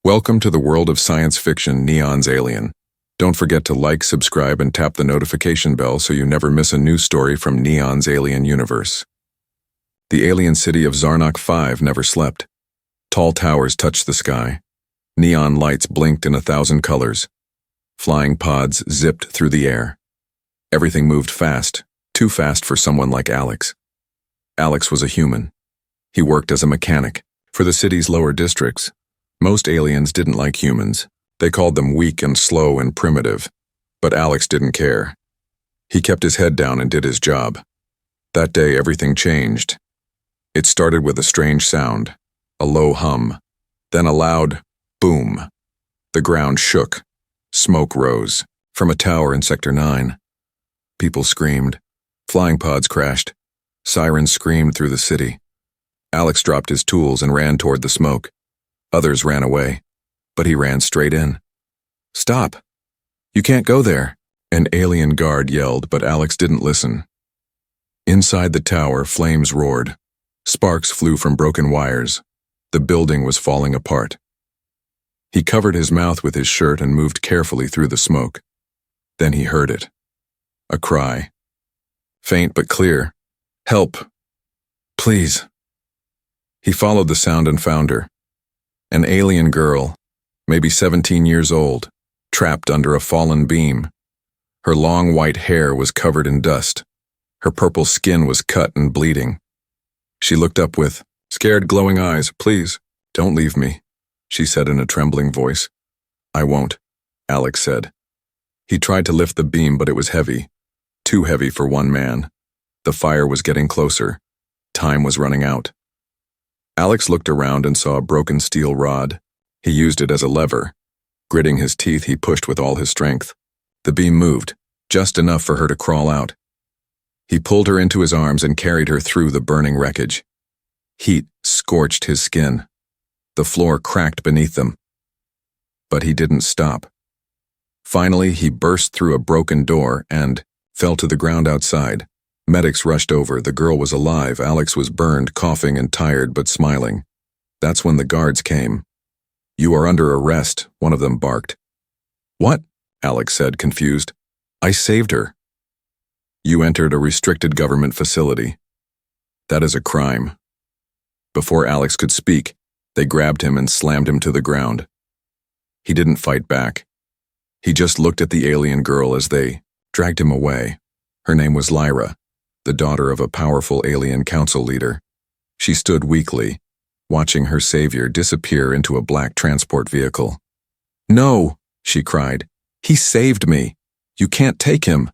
Welcome to the world of science fiction Neon's Alien. Don't forget to like, subscribe, and tap the notification bell so you never miss a new story from Neon's Alien universe. The alien city of Zarnok 5 never slept. Tall towers touched the sky. Neon lights blinked in 1,000 colors. Flying pods zipped through the air. Everything moved fast, too fast for someone like Alex. Alex was a human. He worked as a mechanic for the city's lower districts. Most aliens didn't like humans. They called them weak and slow and primitive. But Alex didn't care. He kept his head down and did his job. That day, everything changed. It started with a strange sound, a low hum, then a loud boom. The ground shook. Smoke rose from a tower in Sector 9. People screamed. Flying pods crashed. Sirens screamed through the city. Alex dropped his tools and ran toward the smoke. Others ran away, but he ran straight in. "Stop! You can't go there!" An alien guard yelled, but Alex didn't listen. Inside the tower, flames roared. Sparks flew from broken wires. The building was falling apart. He covered his mouth with his shirt and moved carefully through the smoke. Then he heard it. A cry. Faint but clear. "Help! Please!" He followed the sound and found her. An alien girl, maybe 17 years old, trapped under a fallen beam. Her long white hair was covered in dust. Her purple skin was cut and bleeding. She looked up with scared, glowing eyes. "Please, don't leave me," she said in a trembling voice. "I won't," Alex said. He tried to lift the beam, but it was heavy. Too heavy for one man. The fire was getting closer. Time was running out. Alex looked around and saw a broken steel rod. He used it as a lever. Gritting his teeth, he pushed with all his strength. The beam moved, just enough for her to crawl out. He pulled her into his arms and carried her through the burning wreckage. Heat scorched his skin. The floor cracked beneath them. But he didn't stop. Finally, he burst through a broken door and fell to the ground outside. Medics rushed over. The girl was alive. Alex was burned, coughing and tired, but smiling. That's when the guards came. "You are under arrest," one of them barked. "What?" Alex said, confused. "I saved her." "You entered a restricted government facility. That is a crime." Before Alex could speak, they grabbed him and slammed him to the ground. He didn't fight back. He just looked at the alien girl as they dragged him away. Her name was Lyra, the daughter of a powerful alien council leader. She stood weakly, watching her savior disappear into a black transport vehicle. "No," she cried. "He saved me. You can't take him."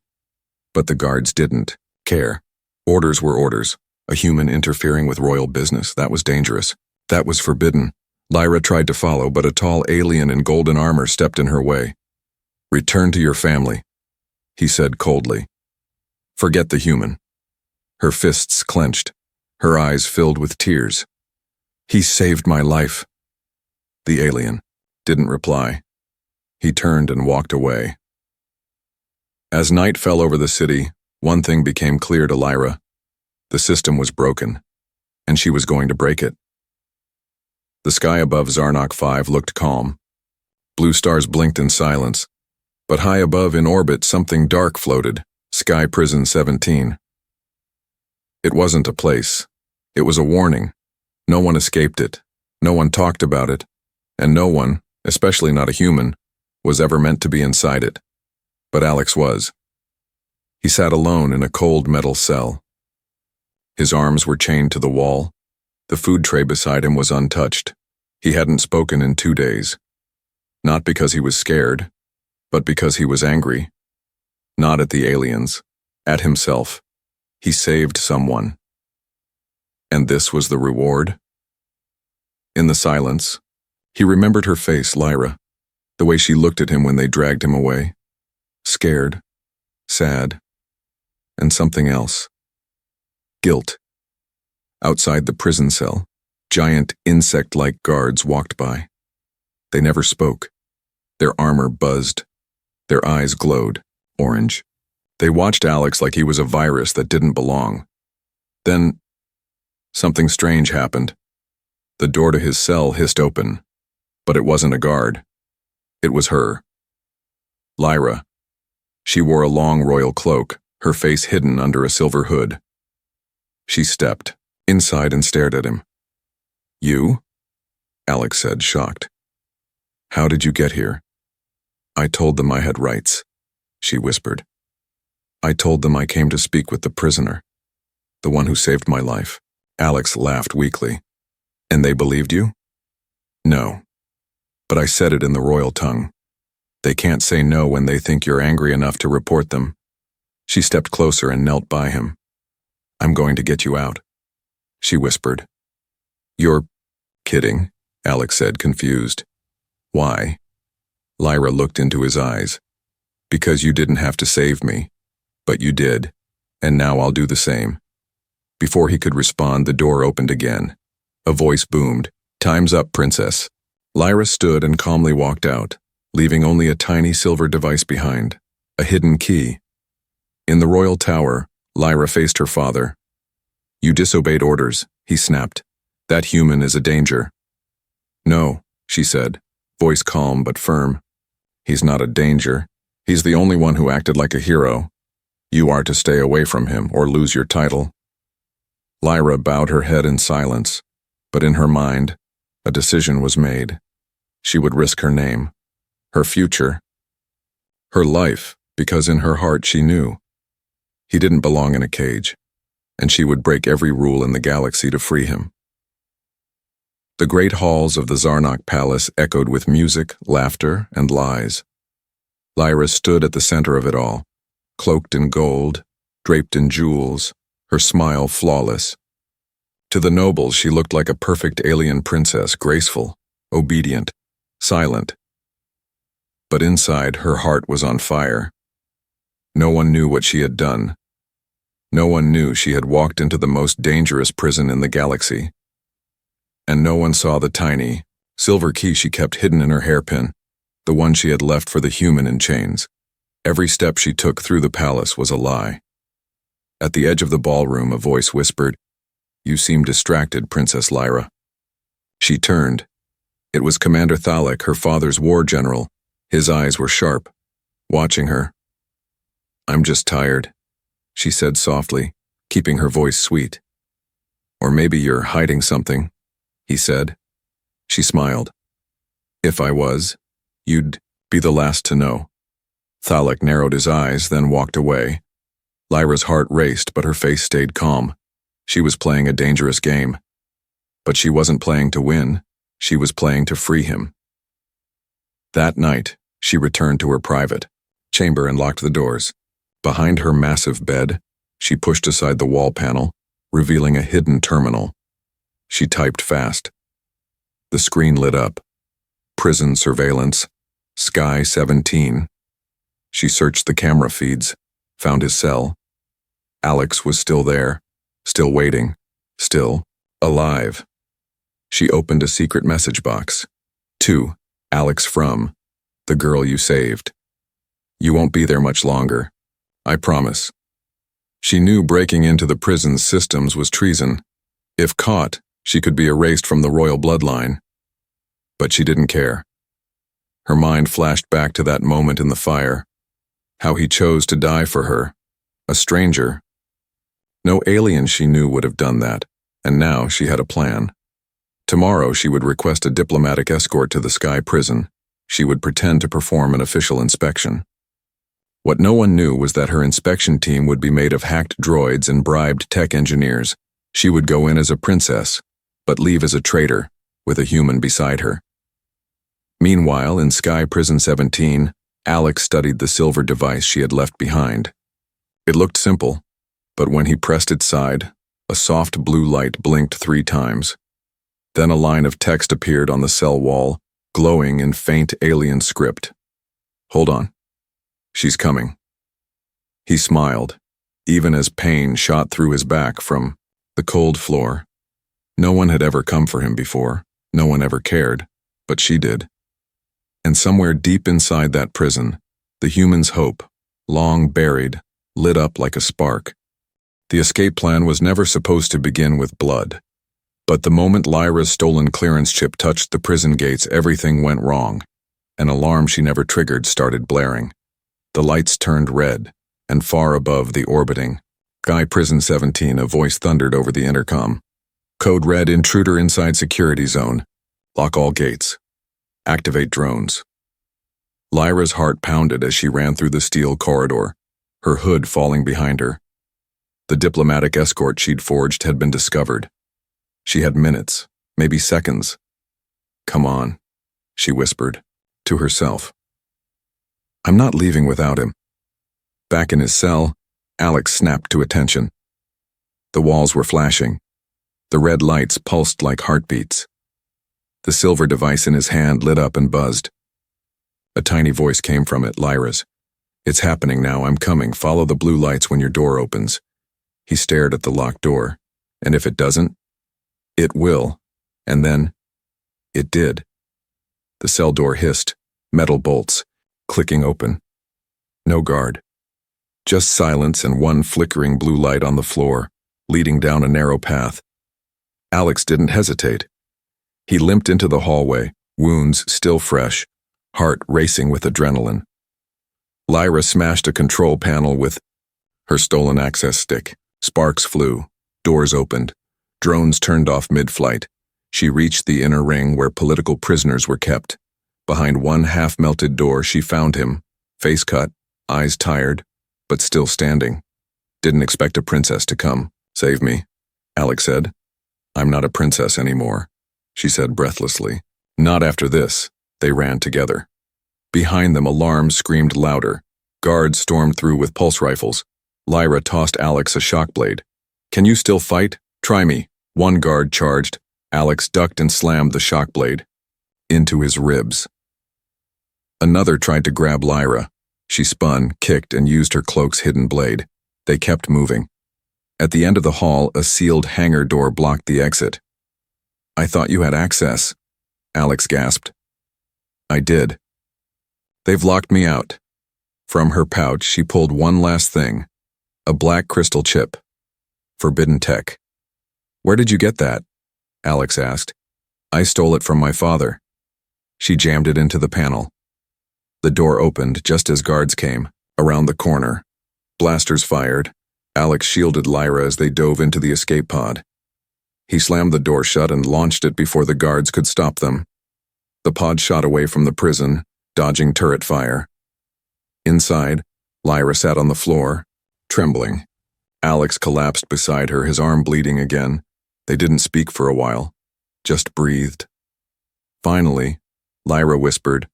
But the guards didn't care. Orders were orders. A human interfering with royal business, that was dangerous. That was forbidden. Lyra tried to follow, but a tall alien in golden armor stepped in her way. "Return to your family," he said coldly. "Forget the human." Her fists clenched, her eyes filled with tears. "He saved my life." The alien didn't reply. He turned and walked away. As night fell over the city, one thing became clear to Lyra. The system was broken, and she was going to break it. The sky above Zarnok 5 looked calm. Blue stars blinked in silence, but high above in orbit something dark floated. Sky Prison 17. It wasn't a place. It was a warning. No one escaped it. No one talked about it. And no one, especially not a human, was ever meant to be inside it. But Alex was. He sat alone in a cold metal cell. His arms were chained to the wall. The food tray beside him was untouched. He hadn't spoken in 2 days. Not because he was scared, but because he was angry. Not at the aliens, at himself. He saved someone. And this was the reward? In the silence, he remembered her face, Lyra, the way she looked at him when they dragged him away. Scared, sad, and something else. Guilt. Outside the prison cell, giant insect-like guards walked by. They never spoke. Their armor buzzed. Their eyes glowed, orange. They watched Alex like he was a virus that didn't belong. Then, something strange happened. The door to his cell hissed open. But it wasn't a guard. It was her. Lyra. She wore a long royal cloak, her face hidden under a silver hood. She stepped inside and stared at him. "You?" Alex said, shocked. "How did you get here?" "I told them I had rights," she whispered. "I told them I came to speak with the prisoner, the one who saved my life." Alex laughed weakly. "And they believed you?" "No. But I said it in the royal tongue. They can't say no when they think you're angry enough to report them." She stepped closer and knelt by him. "I'm going to get you out," she whispered. "You're kidding," Alex said, confused. "Why?" Lyra looked into his eyes. "Because you didn't have to save me. But you did, and now I'll do the same." Before he could respond, the door opened again. A voice boomed, "Time's up, princess." Lyra stood and calmly walked out, leaving only a tiny silver device behind, a hidden key. In the royal tower, Lyra faced her father. "You disobeyed orders," he snapped. "That human is a danger." "No," she said, voice calm but firm. "He's not a danger. He's the only one who acted like a hero. You are to stay away from him or lose your title." Lyra bowed her head in silence, but in her mind, a decision was made. She would risk her name, her future, her life, because in her heart she knew he didn't belong in a cage, and she would break every rule in the galaxy to free him. The great halls of the Zarnok Palace echoed with music, laughter, and lies. Lyra stood at the center of it all, cloaked in gold, draped in jewels, her smile flawless. To the nobles, she looked like a perfect alien princess, graceful, obedient, silent. But inside, her heart was on fire. No one knew what she had done. No one knew she had walked into the most dangerous prison in the galaxy. And no one saw the tiny, silver key she kept hidden in her hairpin, the one she had left for the human in chains. Every step she took through the palace was a lie. At the edge of the ballroom, a voice whispered, "You seem distracted, Princess Lyra." She turned. It was Commander Thalek, her father's war general. His eyes were sharp, watching her. "I'm just tired," she said softly, keeping her voice sweet. "Or maybe you're hiding something," he said. She smiled. "If I was, you'd be the last to know." Thalek narrowed his eyes, then walked away. Lyra's heart raced, but her face stayed calm. She was playing a dangerous game. But she wasn't playing to win. She was playing to free him. That night, she returned to her private chamber and locked the doors. Behind her massive bed, she pushed aside the wall panel, revealing a hidden terminal. She typed fast. The screen lit up. Prison surveillance, Sky 17. She searched the camera feeds, found his cell. Alex was still there, still waiting, still alive. She opened a secret message box. To Alex from, the girl you saved. You won't be there much longer. I promise. She knew breaking into the prison's systems was treason. If caught, she could be erased from the royal bloodline. But she didn't care. Her mind flashed back to that moment in the fire. How he chose to die for her. A stranger. No alien she knew would have done that, and now she had a plan. Tomorrow she would request a diplomatic escort to the Sky prison. She would pretend to perform an official inspection. What no one knew was that her inspection team would be made of hacked droids and bribed tech engineers. She would go in as a princess, but leave as a traitor, with a human beside her. Meanwhile, in Sky Prison 17, Alex studied the silver device she had left behind. It looked simple, but when he pressed its side, a soft blue light blinked 3 times. Then a line of text appeared on the cell wall, glowing in faint alien script. Hold on. She's coming. He smiled, even as pain shot through his back from the cold floor. No one had ever come for him before. No one ever cared, but she did. And somewhere deep inside that prison, the human's hope, long buried, lit up like a spark. The escape plan was never supposed to begin with blood. But the moment Lyra's stolen clearance chip touched the prison gates, everything went wrong. An alarm she never triggered started blaring. The lights turned red, and far above the orbiting Guy Prison 17, a voice thundered over the intercom. Code red, intruder inside security zone. Lock all gates. Activate drones. Lyra's heart pounded as she ran through the steel corridor, her hood falling behind her. The diplomatic escort she'd forged had been discovered. She had minutes, maybe seconds. Come on, she whispered, to herself. I'm not leaving without him. Back in his cell, Alex snapped to attention. The walls were flashing. The red lights pulsed like heartbeats. The silver device in his hand lit up and buzzed. A tiny voice came from it, Lyra's. It's happening now, I'm coming, follow the blue lights when your door opens. He stared at the locked door, and if it doesn't, it will, and then, it did. The cell door hissed, metal bolts, clicking open. No guard. Just silence and one flickering blue light on the floor, leading down a narrow path. Alex didn't hesitate. He limped into the hallway, wounds still fresh, heart racing with adrenaline. Lyra smashed a control panel with her stolen access stick. Sparks flew, doors opened, drones turned off mid-flight. She reached the inner ring where political prisoners were kept. Behind one half-melted door, she found him, face cut, eyes tired, but still standing. Didn't expect a princess to come. Save me, Alex said. I'm not a princess anymore, she said breathlessly. Not after this. They ran together. Behind them, alarms screamed louder. Guards stormed through with pulse rifles. Lyra tossed Alex a shock blade. Can you still fight? Try me. One guard charged. Alex ducked and slammed the shock blade into his ribs. Another tried to grab Lyra. She spun, kicked, and used her cloak's hidden blade. They kept moving. At the end of the hall, a sealed hangar door blocked the exit. I thought you had access, Alex gasped. I did. They've locked me out. From her pouch, she pulled one last thing. A black crystal chip. Forbidden tech. Where did you get that? Alex asked. I stole it from my father. She jammed it into the panel. The door opened just as guards came, around the corner. Blasters fired. Alex shielded Lyra as they dove into the escape pod. He slammed the door shut and launched it before the guards could stop them. The pod shot away from the prison, dodging turret fire. Inside, Lyra sat on the floor, trembling. Alex collapsed beside her, his arm bleeding again. They didn't speak for a while, just breathed. Finally, Lyra whispered,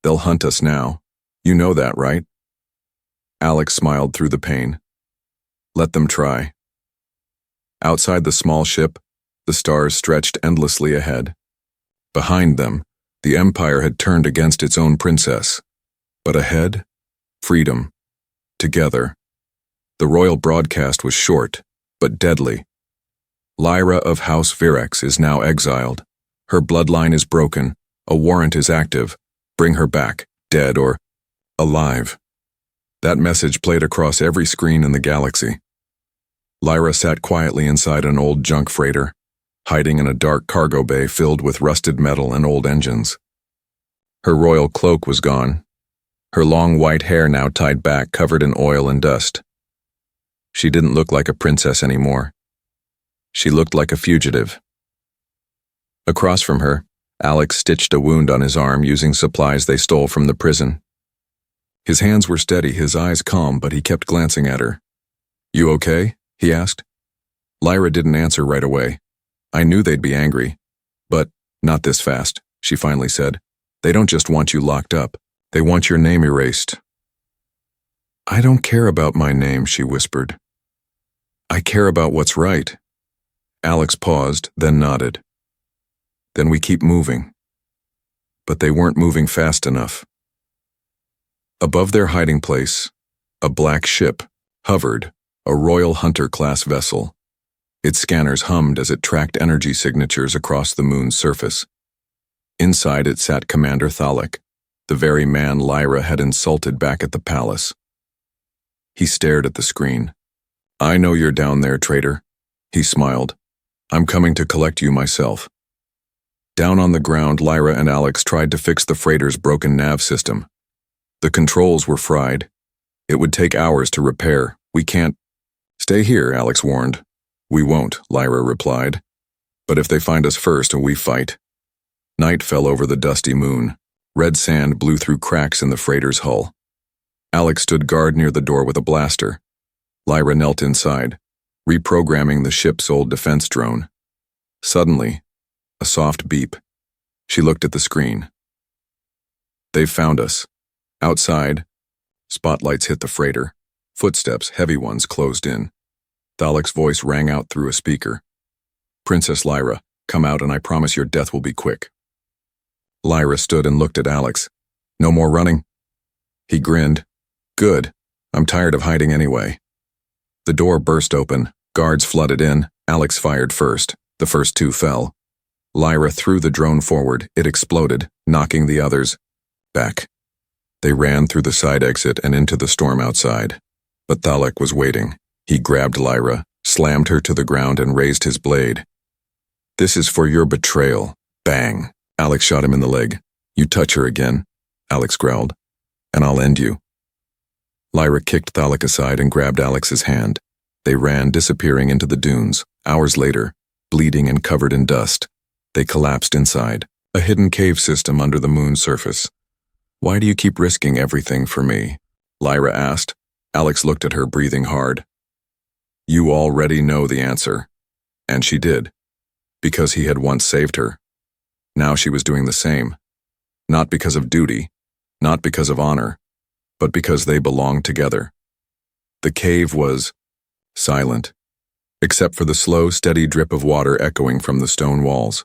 They'll hunt us now. You know that, right? Alex smiled through the pain. Let them try. Outside the small ship, the stars stretched endlessly ahead. Behind them, the Empire had turned against its own princess. But ahead, freedom. Together. The royal broadcast was short, but deadly. Lyra of House Virex is now exiled. Her bloodline is broken. A warrant is active. Bring her back, dead or alive. That message played across every screen in the galaxy. Lyra sat quietly inside an old junk freighter, hiding in a dark cargo bay filled with rusted metal and old engines. Her royal cloak was gone, her long white hair now tied back, covered in oil and dust. She didn't look like a princess anymore. She looked like a fugitive. Across from her, Alex stitched a wound on his arm using supplies they stole from the prison. His hands were steady, his eyes calm, but he kept glancing at her. You okay? He asked. Lyra didn't answer right away. I knew they'd be angry. But not this fast, she finally said. They don't just want you locked up. They want your name erased. I don't care about my name, she whispered. I care about what's right. Alex paused, then nodded. Then we keep moving. But they weren't moving fast enough. Above their hiding place, a black ship hovered, a Royal Hunter-class vessel. Its scanners hummed as it tracked energy signatures across the moon's surface. Inside it sat Commander Thalik, the very man Lyra had insulted back at the palace. He stared at the screen. I know you're down there, traitor. He smiled. I'm coming to collect you myself. Down on the ground, Lyra and Alex tried to fix the freighter's broken nav system. The controls were fried. It would take hours to repair. We can't. Stay here, Alex warned. We won't, Lyra replied. But if they find us first, we fight. Night fell over the dusty moon. Red sand blew through cracks in the freighter's hull. Alex stood guard near the door with a blaster. Lyra knelt inside, reprogramming the ship's old defense drone. Suddenly, a soft beep. She looked at the screen. They've found us. Outside, spotlights hit the freighter. Footsteps, heavy ones, closed in. Thalec's voice rang out through a speaker. Princess Lyra, come out and I promise your death will be quick. Lyra stood and looked at Alex. No more running? He grinned. Good. I'm tired of hiding anyway. The door burst open. Guards flooded in. Alex fired first. The first two fell. Lyra threw the drone forward. It exploded, knocking the others back. They ran through the side exit and into the storm outside. But Thalec was waiting. He grabbed Lyra, slammed her to the ground and raised his blade. This is for your betrayal. Bang. Alex shot him in the leg. You touch her again, Alex growled, and I'll end you. Lyra kicked Thalec aside and grabbed Alex's hand. They ran, disappearing into the dunes. Hours later, bleeding and covered in dust, they collapsed inside, a hidden cave system under the moon's surface. Why do you keep risking everything for me? Lyra asked. Alex looked at her, breathing hard. You already know the answer. And she did. Because he had once saved her. Now she was doing the same. Not because of duty, not because of honor, but because they belonged together. The cave was silent, except for the slow, steady drip of water echoing from the stone walls.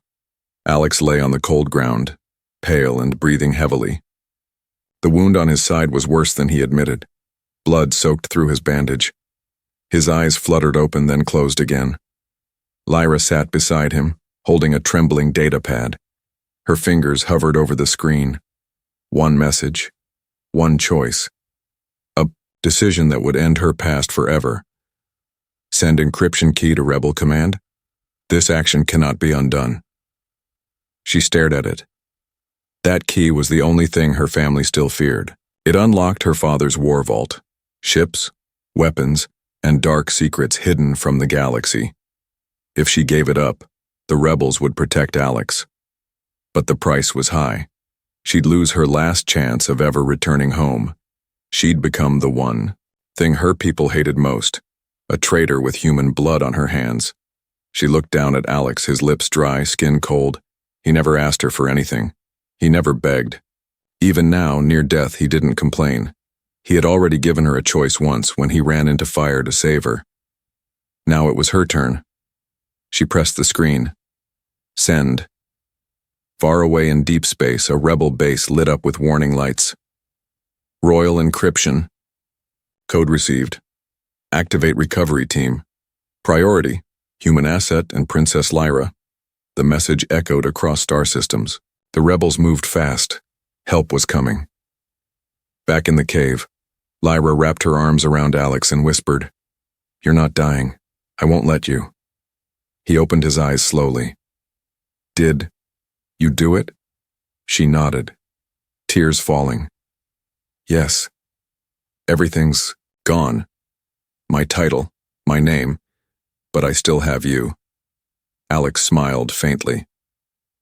Alex lay on the cold ground, pale and breathing heavily. The wound on his side was worse than he admitted. Blood soaked through his bandage. His eyes fluttered open, then closed again. Lyra sat beside him, holding a trembling data pad. Her fingers hovered over the screen. One message, one choice. A decision that would end her past forever. Send encryption key to Rebel Command. This action cannot be undone. She stared at it. That key was the only thing her family still feared. It unlocked her father's war vault. Ships, weapons, and dark secrets hidden from the galaxy. If she gave it up, the rebels would protect Alex. But the price was high. She'd lose her last chance of ever returning home. She'd become the one thing her people hated most, a traitor with human blood on her hands. She looked down at Alex, his lips dry, skin cold. He never asked her for anything. He never begged. Even now, near death, he didn't complain. He had already given her a choice once when he ran into fire to save her. Now it was her turn. She pressed the screen. Send. Far away in deep space, a rebel base lit up with warning lights. Royal encryption. Code received. Activate recovery team. Priority, human asset and Princess Lyra. The message echoed across star systems. The rebels moved fast. Help was coming. Back in the cave, Lyra wrapped her arms around Alex and whispered, You're not dying. I won't let you. He opened his eyes slowly. Did you do it? She nodded, tears falling. Yes. Everything's gone. My title, my name, but I still have you. Alex smiled faintly.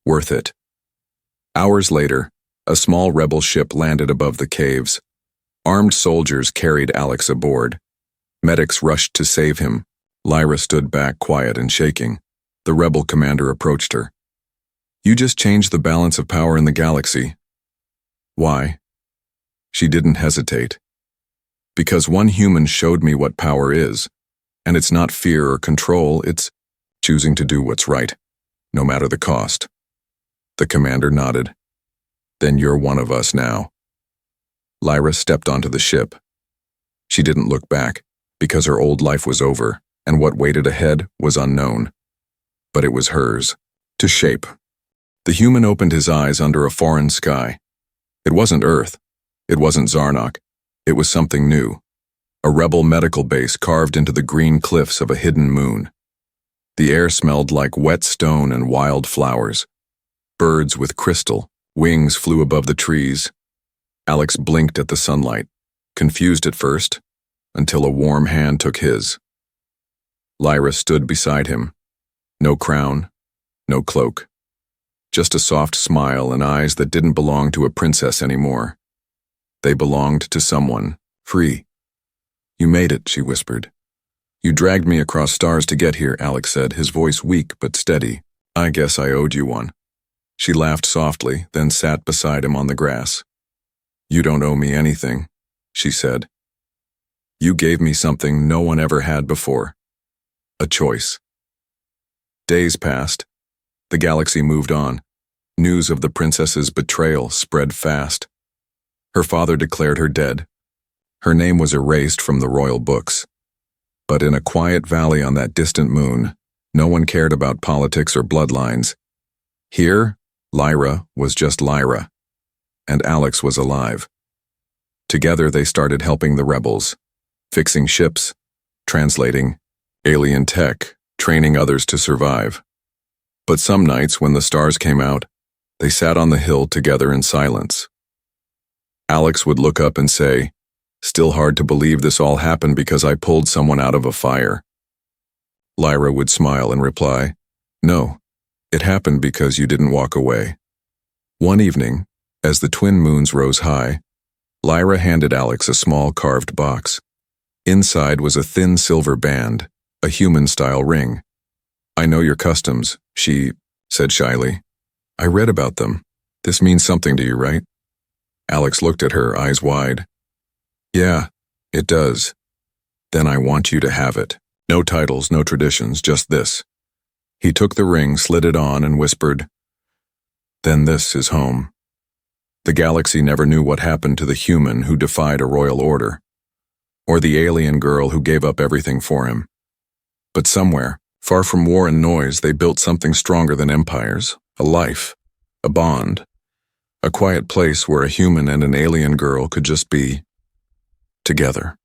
Worth it. Hours later, a small rebel ship landed above the caves. Armed soldiers carried Alex aboard. Medics rushed to save him. Lyra stood back, quiet and shaking. The rebel commander approached her. You just changed the balance of power in the galaxy. Why? She didn't hesitate. Because one human showed me what power is, and it's not fear or control, it's choosing to do what's right, no matter the cost. The commander nodded. Then you're one of us now. Lyra stepped onto the ship. She didn't look back, because her old life was over, and what waited ahead was unknown. But it was hers, to shape. The human opened his eyes under a foreign sky. It wasn't Earth. It wasn't Zarnok. It was something new. A rebel medical base carved into the green cliffs of a hidden moon. The air smelled like wet stone and wild flowers. Birds with crystal wings flew above the trees. Alex blinked at the sunlight, confused at first, until a warm hand took his. Lyra stood beside him. No crown, no cloak. Just a soft smile and eyes that didn't belong to a princess anymore. They belonged to someone, free. "You made it," she whispered. "You dragged me across stars to get here," Alex said, his voice weak but steady. "I guess I owed you one." She laughed softly, then sat beside him on the grass. "You don't owe me anything," she said. "You gave me something no one ever had before. A choice." Days passed. The galaxy moved on. News of the princess's betrayal spread fast. Her father declared her dead. Her name was erased from the royal books. But in a quiet valley on that distant moon, no one cared about politics or bloodlines. Here, Lyra was just Lyra, and Alex was alive. Together they started helping the rebels, fixing ships, translating alien tech, training others to survive. But some nights when the stars came out, they sat on the hill together in silence. Alex would look up and say, "Still hard to believe this all happened because I pulled someone out of a fire." Lyra would smile and reply, "No, it happened because you didn't walk away." One evening, as the twin moons rose high, Lyra handed Alex a small carved box. Inside was a thin silver band, a human-style ring. "I know your customs," she said shyly. "I read about them. This means something to you, right?" Alex looked at her, eyes wide. "Yeah, it does." "Then I want you to have it. No titles, no traditions, just this." He took the ring, slid it on, and whispered, "Then this is home." The galaxy never knew what happened to the human who defied a royal order, or the alien girl who gave up everything for him. But somewhere, far from war and noise, they built something stronger than empires, a life, a bond, a quiet place where a human and an alien girl could just be together.